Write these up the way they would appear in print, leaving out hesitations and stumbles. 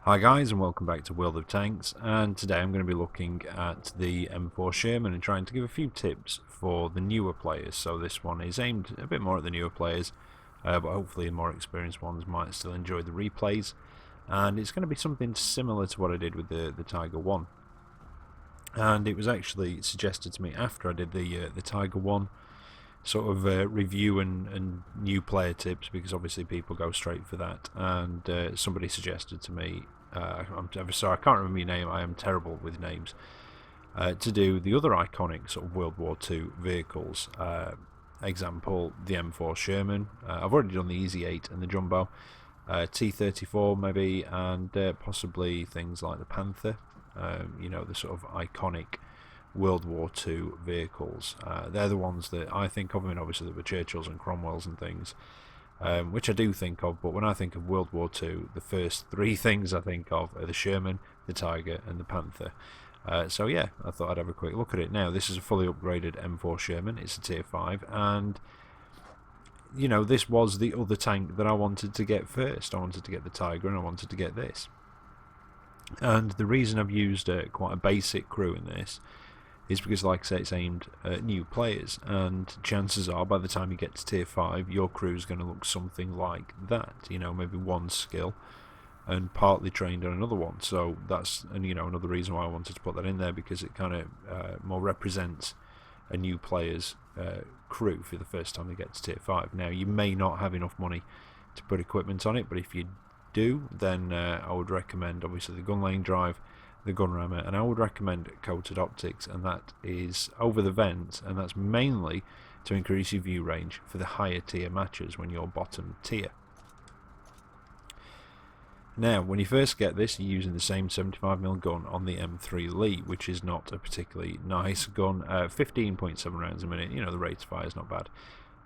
Hi guys, and welcome back to World of Tanks, and today I'm going to be looking at the M4 Sherman and trying to give a few tips for the newer players. So this one is aimed a bit more at the newer players, but hopefully the more experienced ones might still enjoy the replays, and it's going to be something similar to what I did with the Tiger 1. And it was actually suggested to me after I did the Tiger 1 sort of review and new player tips, because obviously people go straight for that, and somebody suggested to me, I'm sorry, I can't remember your name, I am terrible with names, to do the other iconic sort of World War II vehicles. Example, the M4 Sherman. I've already done the Easy 8 and the Jumbo, T-34 maybe, and possibly things like the Panther, you know, the sort of iconic World War II vehicles. They're the ones that I think of. I mean, obviously there were Churchills and Cromwells and things, which I do think of, but when I think of World War II, the first three things I think of are the Sherman, the Tiger and the Panther. So yeah, I thought I'd have a quick look at it. Now, this is a fully upgraded M4 Sherman. It's a tier 5, and you know, this was the other tank that I wanted to get first. I wanted to get the Tiger and I wanted to get this. And the reason I've used quite a basic crew in this is because, like I say, it's aimed at new players, and chances are by the time you get to tier 5 your crew is going to look something like that, you know, maybe one skill and partly trained on another one. So that's, and you know, another reason why I wanted to put that in there, because it kind of more represents a new player's crew for the first time they get to tier 5. Now, you may not have enough money to put equipment on it, but if you do, then I would recommend obviously the gun lane drive, the gun rammer, and I would recommend coated optics, and that is over the vent, and that's mainly to increase your view range for the higher tier matches when you're bottom tier. Now, when you first get this, you're using the same 75mm gun on the M3 Lee, which is not a particularly nice gun. 15.7 rounds a minute, you know, the rate of fire is not bad,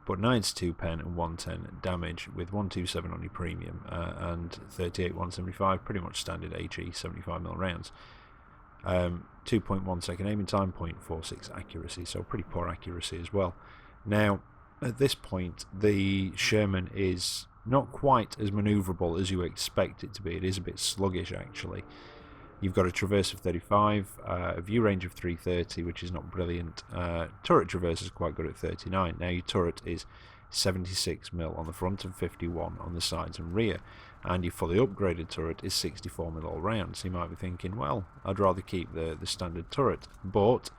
but 92 pen and 110 damage with 127 on your premium, and 38 175, pretty much standard HE 75mm rounds. 2.1 second aiming time, 0.46 accuracy, so pretty poor accuracy as well. Now, at this point, the Sherman is not quite as manoeuvrable as you expect it to be. It is a bit sluggish, actually. You've got a traverse of 35, a view range of 330, which is not brilliant. Turret traverse is quite good at 39. Now, your turret is 76mm on the front and 51 on the sides and rear, and your fully upgraded turret is 64mm all round. So you might be thinking, well, I'd rather keep the standard turret, but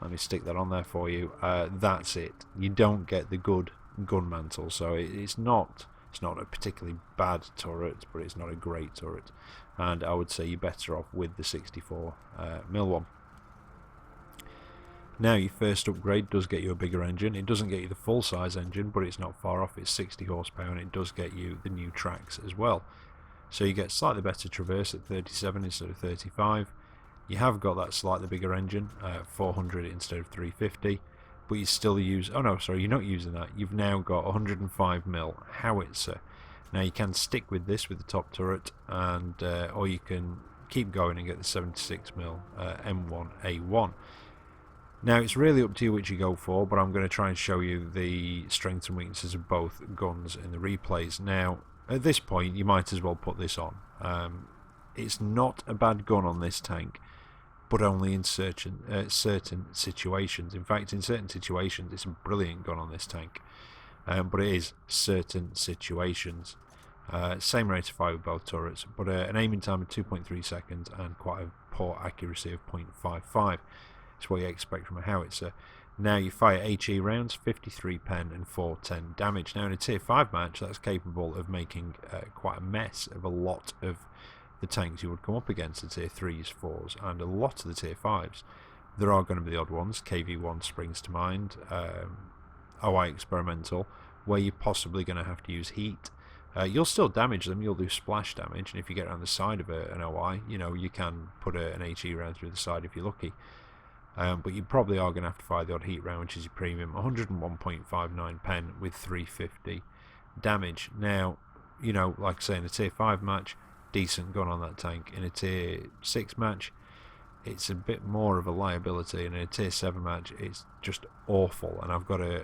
let me stick that on there for you. That's it. You don't get the good gun mantle, so it's not a particularly bad turret, but it's not a great turret, and I would say you're better off with the 64mm one. Now, your first upgrade does get you a bigger engine. It doesn't get you the full size engine, but it's not far off. It's 60 horsepower, and it does get you the new tracks as well. So you get slightly better traverse at 37 instead of 35. You have got that slightly bigger engine, 400 instead of 350, but you still use, oh no, sorry, you're not using that. You've now got 105mm Howitzer. Now, you can stick with this with the top turret, and or you can keep going and get the 76mm M1A1. Now, it's really up to you which you go for, but I'm going to try and show you the strengths and weaknesses of both guns in the replays. Now, at this point, you might as well put this on. It's not a bad gun on this tank, but only in certain situations. In fact, in certain situations, it's a brilliant gun on this tank, but it is certain situations. Same rate of fire with both turrets, but an aiming time of 2.3 seconds and quite a poor accuracy of 0.55. It's what you expect from a howitzer. Now, you fire HE rounds, 53 pen and 410 damage. Now, in a tier 5 match, that's capable of making quite a mess of a lot of the tanks you would come up against, the tier 3s, 4s, and a lot of the tier 5s. There are going to be the odd ones. KV1 springs to mind, OI Experimental, where you're possibly going to have to use heat. You'll still damage them, you'll do splash damage, and if you get around the side of an OI, you know, you can put an HE round through the side if you're lucky. But you probably are going to have to fire the odd heat round, which is your premium. 101.59 pen with 350 damage. Now, you know, like I say, in a tier 5 match, decent gun on that tank. In a tier 6 match, it's a bit more of a liability, and in a tier 7 match, it's just awful. And I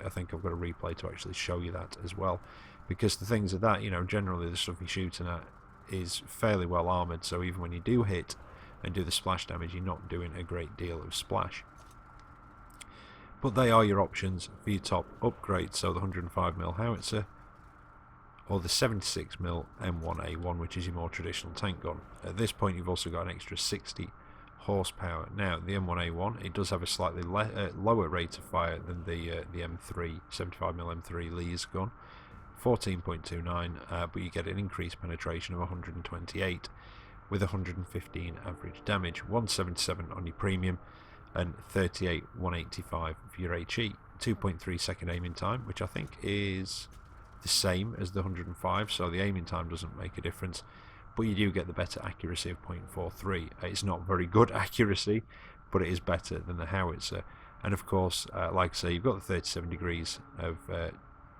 think I've got a replay to actually show you that as well, because the things are that, you know, generally the stuff you're shooting at is fairly well armoured, so even when you do hit and do the splash damage, you're not doing a great deal of splash. But they are your options for your top upgrades, so the 105mm Howitzer or the 76mm M1A1, which is your more traditional tank gun. At this point you've also got an extra 60 horsepower. Now the M1A1, it does have a slightly lower rate of fire than the M3 75mm M3 Lee's gun, 14.29, but you get an increased penetration of 128 with 115 average damage, 177 on your premium and 38 185 for your HE. 2.3 second aiming time, which I think is the same as the 105, so the aiming time doesn't make a difference, but you do get the better accuracy of 0.43. It's not very good accuracy, but it is better than the Howitzer. And of course, like I say, you've got the 37 degrees of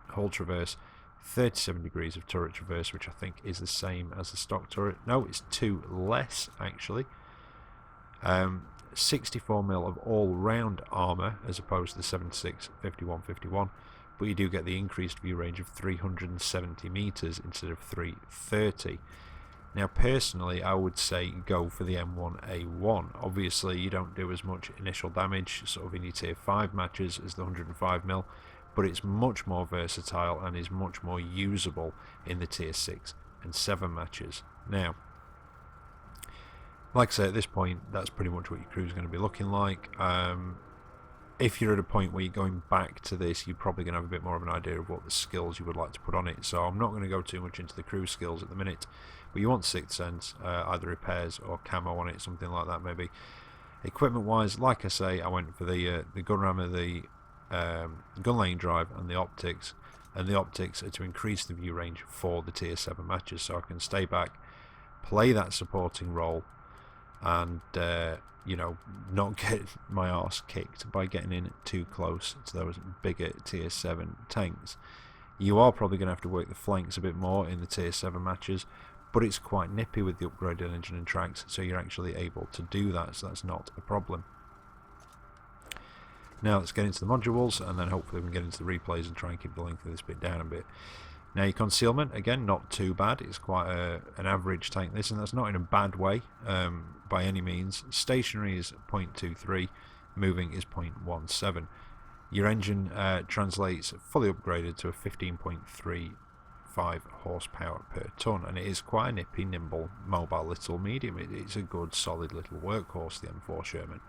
hull traverse, 37 degrees of turret traverse, which I think is the same as the stock turret. No, it's 2 less actually. 64mm of all-round armour as opposed to the 76 51, but you do get the increased view range of 370 metres instead of 330. Now personally I would say go for the M1A1. Obviously you don't do as much initial damage sort of in your tier 5 matches as the 105mm, but it's much more versatile and is much more usable in the tier 6 and 7 matches. Now like I say, at this point that's pretty much what your crew is going to be looking like. If you're at a point where you're going back to this, you're probably going to have a bit more of an idea of what the skills you would like to put on it, so I'm not going to go too much into the crew skills at the minute, but you want 6th sense, either repairs or camo on it, something like that maybe. Equipment wise, like I say, I went for the gun rammer, the gun lane drive and the optics are to increase the view range for the tier 7 matches, so I can stay back, play that supporting role and you know, not get my arse kicked by getting in too close to those bigger tier 7 tanks. You are probably going to have to work the flanks a bit more in the tier 7 matches, but it's quite nippy with the upgraded engine and tracks, so you're actually able to do that, so that's not a problem. Now let's get into the modules, and then hopefully we can get into the replays and try and keep the length of this bit down a bit. Now your concealment, again, not too bad. It's quite an average tank this, and that's not in a bad way by any means. Stationary is 0.23, moving is 0.17. Your engine translates fully upgraded to a 15.35 horsepower per ton, and it is quite a nippy, nimble, mobile little medium. It's a good, solid little workhorse, the M4 Sherman.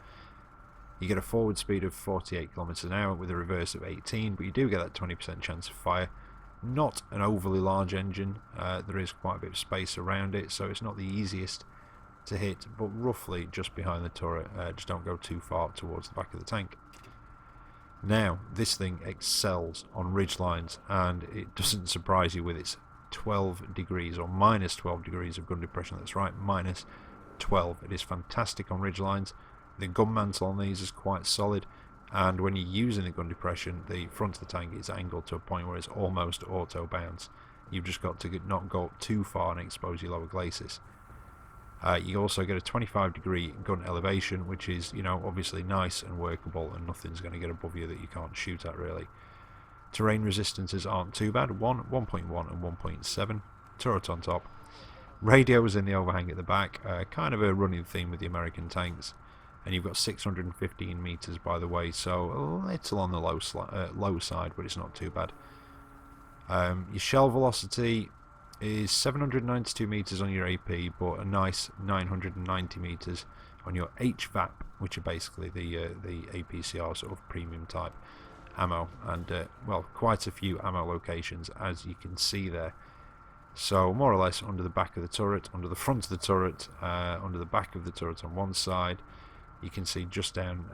You get a forward speed of 48 km an hour with a reverse of 18, but you do get that 20% chance of fire. Not an overly large engine, there is quite a bit of space around it, so it's not the easiest to hit, but roughly just behind the turret, just don't go too far towards the back of the tank. Now this thing excels on ridge lines, and it doesn't surprise you with its 12 degrees or minus 12 degrees of gun depression. That's right, minus 12. It is fantastic on ridge lines. The gun mantle on these is quite solid, and when you're using the gun depression, the front of the tank is angled to a point where it's almost auto bounce. You've just got to not go up too far and expose your lower glacis. You also get a 25 degree gun elevation, which is, you know, obviously nice and workable, and nothing's going to get above you that you can't shoot at really. Terrain resistances aren't too bad, 1.1 and 1.7. Turret on top. Radios in the overhang at the back, kind of a running theme with the American tanks. And you've got 615 meters by the way, so a little on the low side, but it's not too bad. Your shell velocity is 792 meters on your AP, but a nice 990 meters on your HVAP, which are basically the APCR sort of premium type ammo, and well, quite a few ammo locations as you can see there. So more or less under the back of the turret, under the front of the turret, under the back of the turret on one side. You can see just down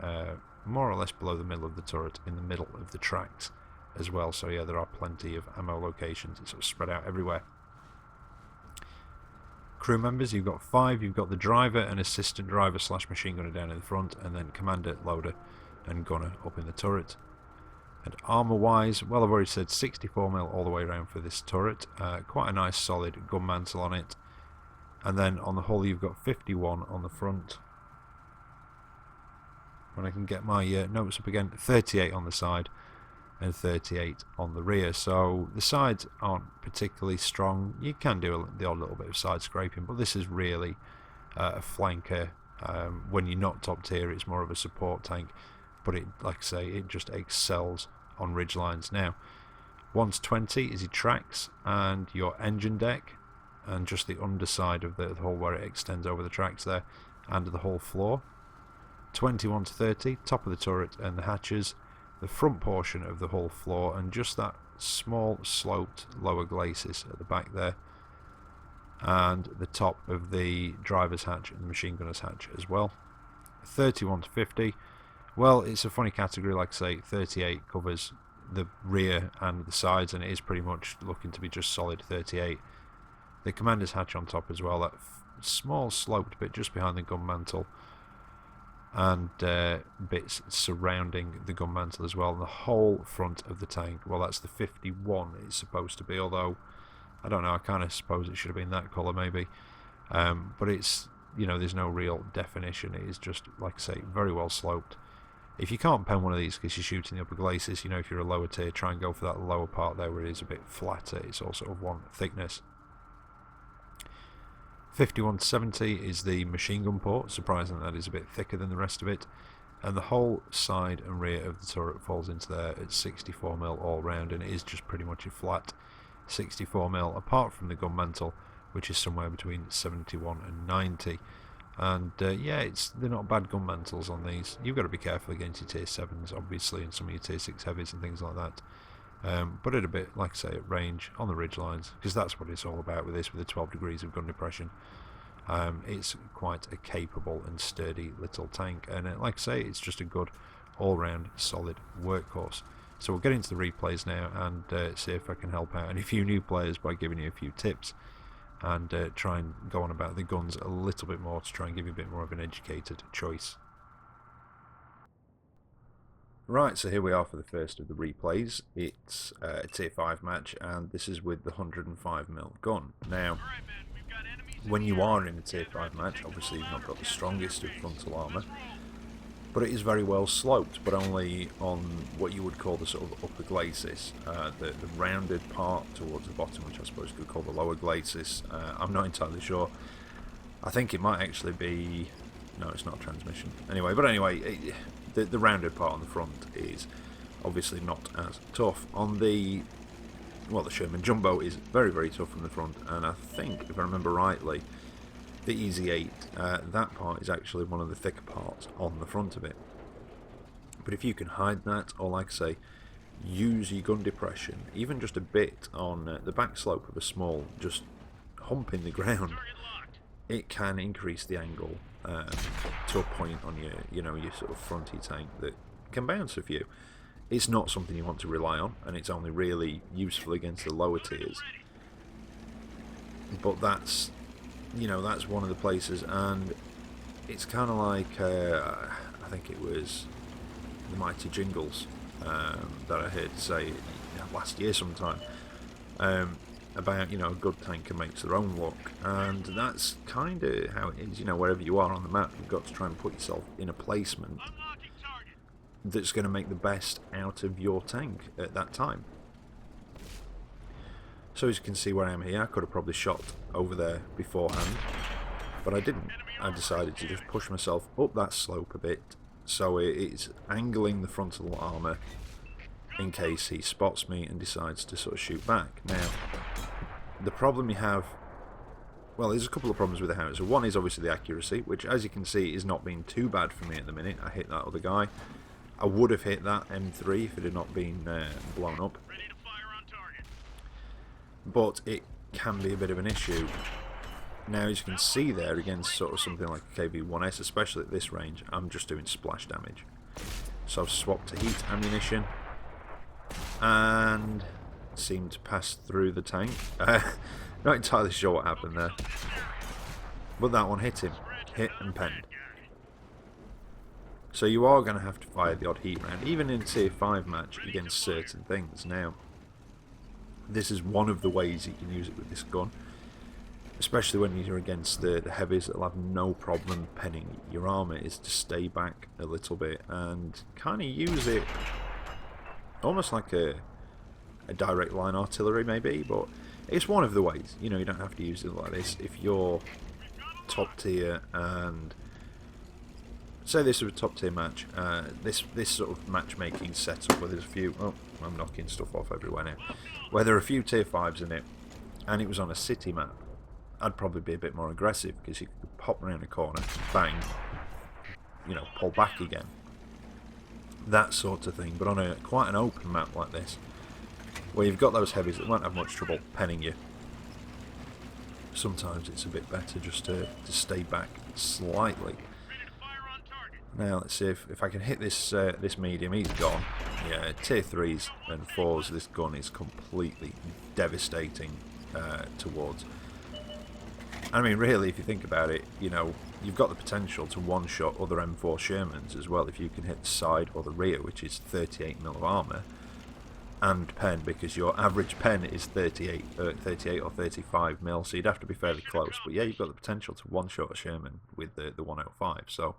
more or less below the middle of the turret, in the middle of the tracks as well. So yeah, there are plenty of ammo locations. It's sort of spread out everywhere. Crew members, you've got 5. You've got the driver and assistant driver / machine gunner down in the front, and then commander, loader and gunner up in the turret. And armour wise, well, I've already said 64mm all the way around for this turret. Quite a nice solid gun mantle on it. And then on the hull you've got 51 on the front. When I can get my notes up again, 38 on the side, and 38 on the rear. So the sides aren't particularly strong. You can do the odd little bit of side scraping, but this is really a flanker. When you're not top tier, it's more of a support tank, but it, like I say, it just excels on ridge lines. Now 120 is your tracks and your engine deck, and just the underside of the hull where it extends over the tracks there, and the hull floor. 21 to 30, top of the turret and the hatches, the front portion of the hull floor, and just that small sloped lower glacis at the back there, and the top of the driver's hatch and the machine gunner's hatch as well. 31 to 50, well, it's a funny category. Like I say, 38 covers the rear and the sides, and it is pretty much looking to be just solid 38. The commander's hatch on top as well, that small sloped bit just behind the gun mantle, and bits surrounding the gun mantle as well. And the whole front of the tank, well, that's the 51 it's supposed to be, although I don't know, I kind of suppose it should have been that colour maybe, but it's, you know, there's no real definition. It is just, like I say, very well sloped. If you can't pen one of these because you're shooting the upper glacis, you know, if you're a lower tier, try and go for that lower part there where it is a bit flatter. It's also of one thickness. 51 to 70 is the machine gun port. Surprisingly, that is a bit thicker than the rest of it, and the whole side and rear of the turret falls into there at 64mm all round, and it is just pretty much a flat 64mm, apart from the gun mantle, which is somewhere between 71 and 90. And yeah, they're not bad gun mantles on these. You've got to be careful against your tier 7s, obviously, and some of your tier 6 heavies and things like that. But at a bit, like I say, at range on the ridge lines, because that's what it's all about with this, with the 12 degrees of gun depression. It's quite a capable and sturdy little tank, and like I say, it's just a good all-round solid workhorse. So we'll get into the replays now and see if I can help out any few new players by giving you a few tips, and try and go on about the guns a little bit more to try and give you a bit more of an educated choice. Right, so here we are for the first of the replays. It's a tier 5 match, and this is with the 105mm gun. Now, when you are in a tier 5 match, obviously you've not got the strongest of frontal armour, but it is very well sloped, but only on what you would call the sort of upper glacis, the rounded part towards the bottom, which I suppose you could call the lower glacis. I'm not entirely sure. I think it might actually be... no, it's not a transmission. Anyway, but anyway, the rounded part on the front is obviously not as tough. On the... well, the Sherman Jumbo is very, very tough from the front, and I think, if I remember rightly, the Easy 8, that part is actually one of the thicker parts on the front of it. But if you can hide that, or like I say, use your gun depression, even just a bit on the back slope of a small, just hump in the ground, it can increase the angle to a point on your sort of fronty tank that can bounce a few. It's not something you want to rely on, and it's only really useful against the lower tiers. But that's, that's one of the places, and it's kind of like, I think it was the Mighty Jingles that I heard say last year sometime, about, a good tanker makes their own look, and that's kind of how it is. Wherever you are on the map, you've got to try and put yourself in a placement that's going to make the best out of your tank at that time. So as you can see where I am here, I could have probably shot over there beforehand, but I didn't. I decided to just push myself up that slope a bit, so it's angling the frontal armour in case he spots me and decides to sort of shoot back. Now, the problem you have, well, there's a couple of problems with the Howitzer. One is obviously the accuracy, which, as you can see, is not being too bad for me at the minute. I hit that other guy. I would have hit that M3 if it had not been blown up. But it can be a bit of an issue. Now, as you can see there, against sort of something like a KV-1S, especially at this range, I'm just doing splash damage. So I've swapped to heat ammunition, and seemed to pass through the tank. Not entirely sure what happened there, but that one hit him. Hit and penned. So you are going to have to fire the odd heat round, even in a tier 5 match, against certain things. Now, this is one of the ways you can use it with this gun, especially when you're against the heavies that'll have no problem penning your armour, is to stay back a little bit and kind of use it almost like a direct line artillery maybe, but it's one of the ways. You know, you don't have to use it like this. If you're top tier and say this was a top tier match, this sort of matchmaking setup where there's a few, oh, I'm knocking stuff off everywhere now, where there are a few tier 5s in it, and it was on a city map, I'd probably be a bit more aggressive, because you could pop around a corner, bang, you know, pull back again, that sort of thing. But on a quite an open map like this, where you've got those heavies that won't have much trouble penning you, sometimes it's a bit better just to stay back slightly. Now let's see if I can hit this this medium. He's gone. Yeah, tier 3s and 4s, this gun is completely devastating towards. I mean, really, if you think about it, you know, you've got the potential to one-shot other M4 Shermans as well if you can hit the side or the rear, which is 38mm of armour, and pen, because your average pen is 38 or 35mm, so you'd have to be fairly close. But yeah, you've got the potential to one-shot a Sherman with the 105, so,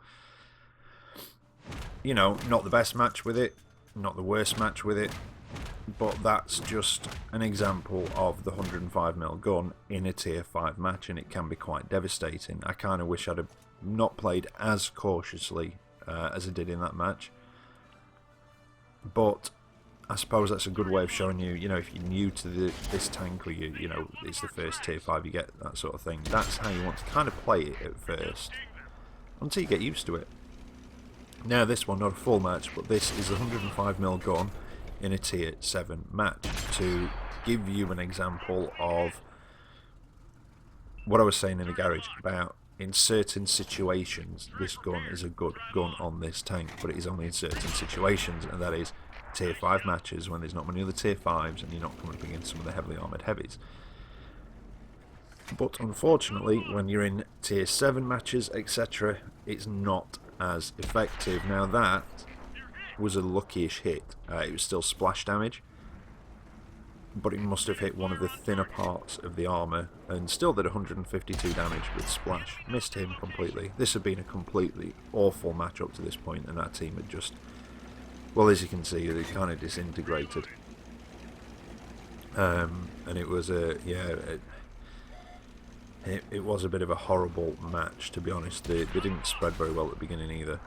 you know, not the best match with it, not the worst match with it, but that's just an example of the 105mm gun in a tier 5 match, and it can be quite devastating. I kind of wish I'd have not played as cautiously as I did in that match, but I suppose that's a good way of showing you, you know, if you're new to this tank, or you know, it's the first tier 5 you get, that sort of thing, that's how you want to kind of play it at first, until you get used to it. Now this one, not a full match, but this is a 105mm gun in a tier 7 match, to give you an example of what I was saying in the garage about, in certain situations this gun is a good gun on this tank, but it is only in certain situations, and that is tier 5 matches when there's not many other tier 5s and you're not coming up against some of the heavily armoured heavies. But unfortunately, when you're in tier 7 matches, etc., it's not as effective. Now that was a lucky-ish hit. It was still splash damage, but it must have hit one of the thinner parts of the armour, and still did 152 damage with splash. Missed him completely. This had been a completely awful match up to this point, and that team had just, well, as you can see, they kind of disintegrated. And it was it was a bit of a horrible match, to be honest. They didn't spread very well at the beginning either.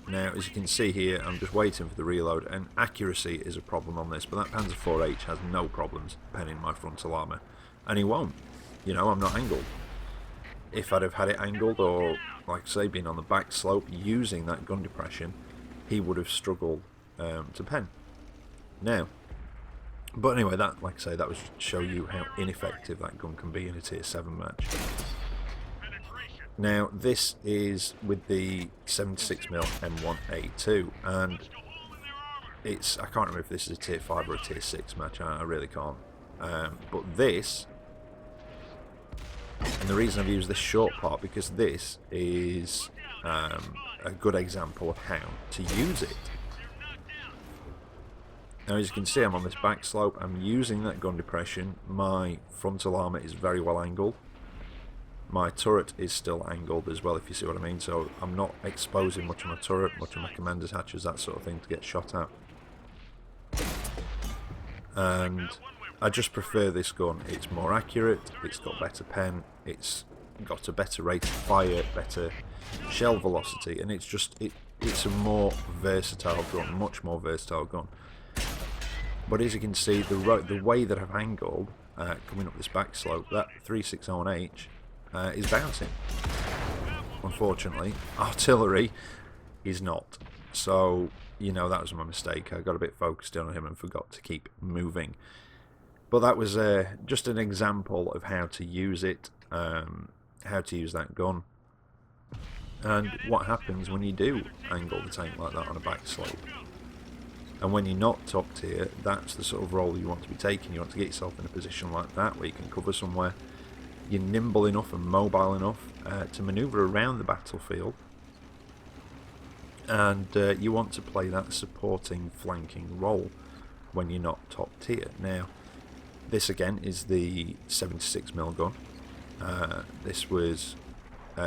Now, as you can see here, I'm just waiting for the reload, and accuracy is a problem on this, but that Panzer 4H has no problems penning my frontal armour, and he won't. You know, I'm not angled. If I'd have had it angled, or, like I say, been on the back slope using that gun depression, he would have struggled to pen. Now, but anyway, that, like I say, that was to show you how ineffective that gun can be in a tier 7 match. Now, this is with the 76mm M1A2, and it's, I can't remember if this is a tier 5 or a tier 6 match, I really can't. But this, and the reason I've used this short part, because this is a good example of how to use it. Now, as you can see, I'm on this back slope, I'm using that gun depression, my frontal armour is very well angled. My turret is still angled as well, if you see what I mean, so I'm not exposing much of my turret, much of my commander's hatches, that sort of thing, to get shot at. And I just prefer this gun. It's more accurate, it's got better pen, it's got a better rate of fire, better shell velocity, and it's just, it's a more versatile gun, much more versatile gun. But as you can see, the way that I've angled, coming up this back slope, that 361H, is bouncing. Unfortunately, artillery is not. So, you know, that was my mistake. I got a bit focused on him and forgot to keep moving. But that was just an example of how to use it, how to use that gun, and what happens when you do angle the tank like that on a back slope. And when you're not top tier, that's the sort of role you want to be taking. You want to get yourself in a position like that where you can cover somewhere. You're nimble enough and mobile enough to manoeuvre around the battlefield, and you want to play that supporting, flanking role when you're not top tier. Now, this again is the 76mm gun. This was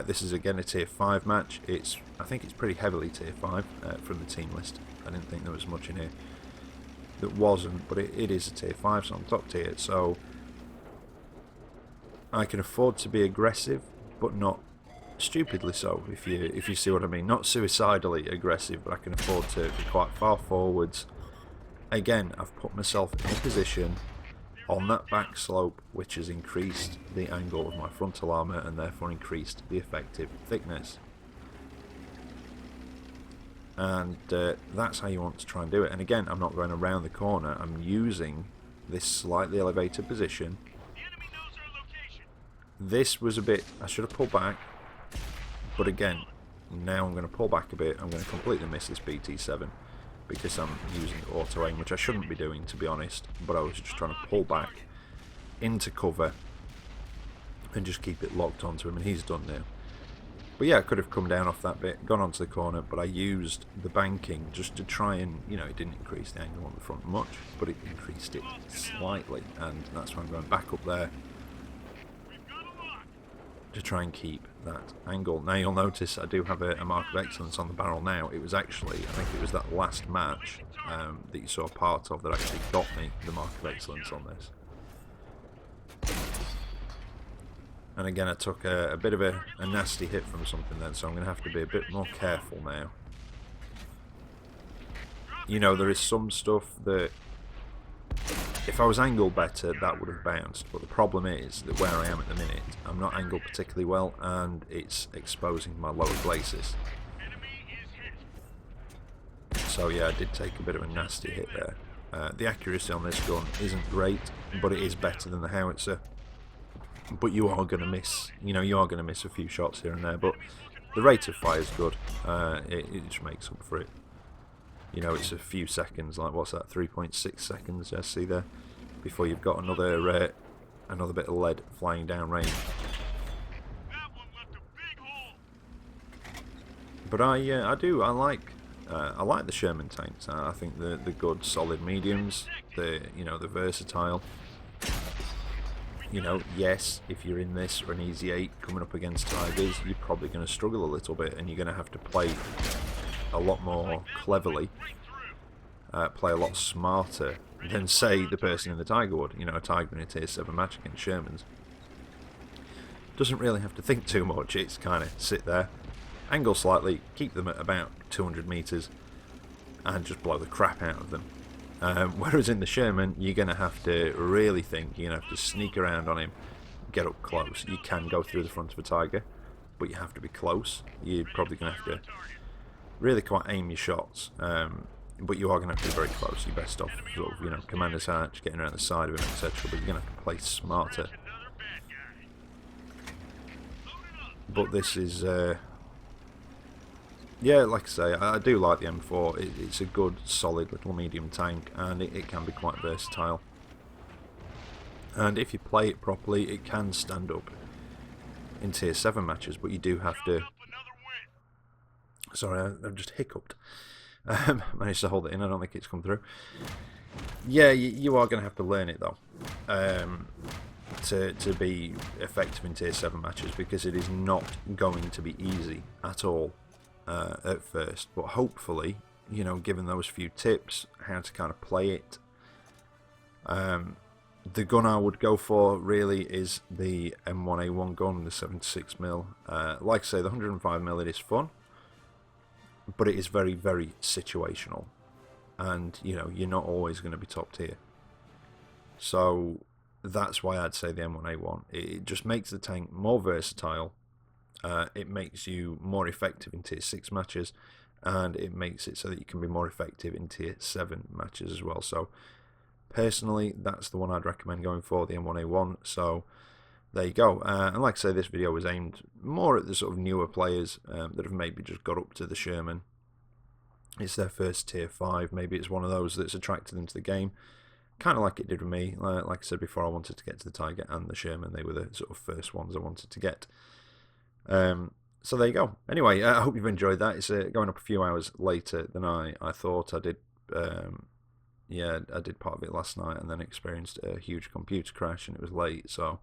This is again a tier 5 match. I think it's pretty heavily tier 5 from the team list. I didn't think there was much in here that wasn't, but it is a tier 5, so I'm top tier. So I can afford to be aggressive, but not stupidly so, if you see what I mean. Not suicidally aggressive, but I can afford to be quite far forwards. Again, I've put myself in a position on that back slope which has increased the angle of my frontal armour and therefore increased the effective thickness. And that's how you want to try and do it. And again, I'm not going around the corner, I'm using this slightly elevated position. This was a bit, I should have pulled back, but again, now I'm going to pull back a bit. I'm going to completely miss this BT7 because I'm using auto aim, which I shouldn't be doing, to be honest, but I was just trying to pull back into cover and just keep it locked onto him, and he's done now. But yeah, I could have come down off that bit, gone onto the corner, but I used the banking just to try and, you know, it didn't increase the angle on the front much, but it increased it slightly, and that's why I'm going back up there to try and keep that angle. Now you'll notice I do have a mark of excellence on the barrel now. It was actually, I think it was that last match that you saw part of that actually got me the mark of excellence on this. And again, I took a bit of a nasty hit from something then, so I'm going to have to be a bit more careful now. You know, there is some stuff that if I was angled better, that would have bounced, but the problem is that where I am at the minute, I'm not angled particularly well, and it's exposing my lower glacis. So yeah, I did take a bit of a nasty hit there. The accuracy on this gun isn't great, but it is better than the Howitzer. But you are going to miss, you know, you are going to miss a few shots here and there, but the rate of fire is good. It just makes up for it. You know, it's a few seconds, like what's that, 3.6 seconds, I see there, before you've got another another bit of lead flying down range. But I like the Sherman tanks. I think the good solid mediums, the versatile. You know, yes, if you're in this or an easy 8 coming up against Tigers, you're probably going to struggle a little bit, and you're going to have to play a lot more cleverly, play a lot smarter than, say, the person in the Tiger would. You know, a Tiger in a tier 7 match against Shermans doesn't really have to think too much. It's kind of sit there, angle slightly, keep them at about 200 meters, and just blow the crap out of them. Whereas in the Sherman, you're going to have to really think. You're going to have to sneak around on him, get up close. You can go through the front of a Tiger, but you have to be close. You're probably going to have to really quite aim your shots, but you are going to have to be very close. You're best off sort of, you know, commander's hatch, getting around the side of him, etc. But you're going to have to play smarter. But this is, yeah, like I say, I do like the M4. It's a good, solid little medium tank, and it can be quite versatile. And if you play it properly, it can stand up in tier 7 matches, but you do have to... Sorry, I've just hiccuped. Managed to hold it in, I don't think it's come through. Yeah, you are going to have to learn it, though, to be effective in tier 7 matches, because it is not going to be easy at all at first. But hopefully, you know, given those few tips, how to kind of play it, the gun I would go for really is the M1A1 gun, the 76mm. Like I say, the 105mm, it is fun, but it is very, very situational, and you know, you're not always going to be top tier. So that's why I'd say the M1A1. It just makes the tank more versatile. It makes you more effective in tier 6 matches, and it makes it so that you can be more effective in tier 7 matches as well. So personally, that's the one I'd recommend going for, the M1A1. So there you go. And like I say, this video was aimed more at the sort of newer players that have maybe just got up to the Sherman. It's their first tier 5. Maybe it's one of those that's attracted them to the game, kind of like it did with me. Like I said before, I wanted to get to the Tiger and the Sherman. They were the sort of first ones I wanted to get. So there you go. Anyway, I hope you've enjoyed that. It's going up a few hours later than I thought. I did. Yeah, I did part of it last night, and then experienced a huge computer crash, and it was late. So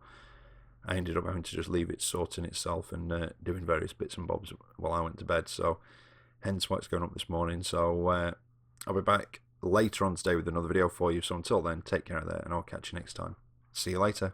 I ended up having to just leave it sorting itself and doing various bits and bobs while I went to bed, so hence why it's going up this morning. So I'll be back later on today with another video for you, so until then, take care of that, and I'll catch you next time. See you later.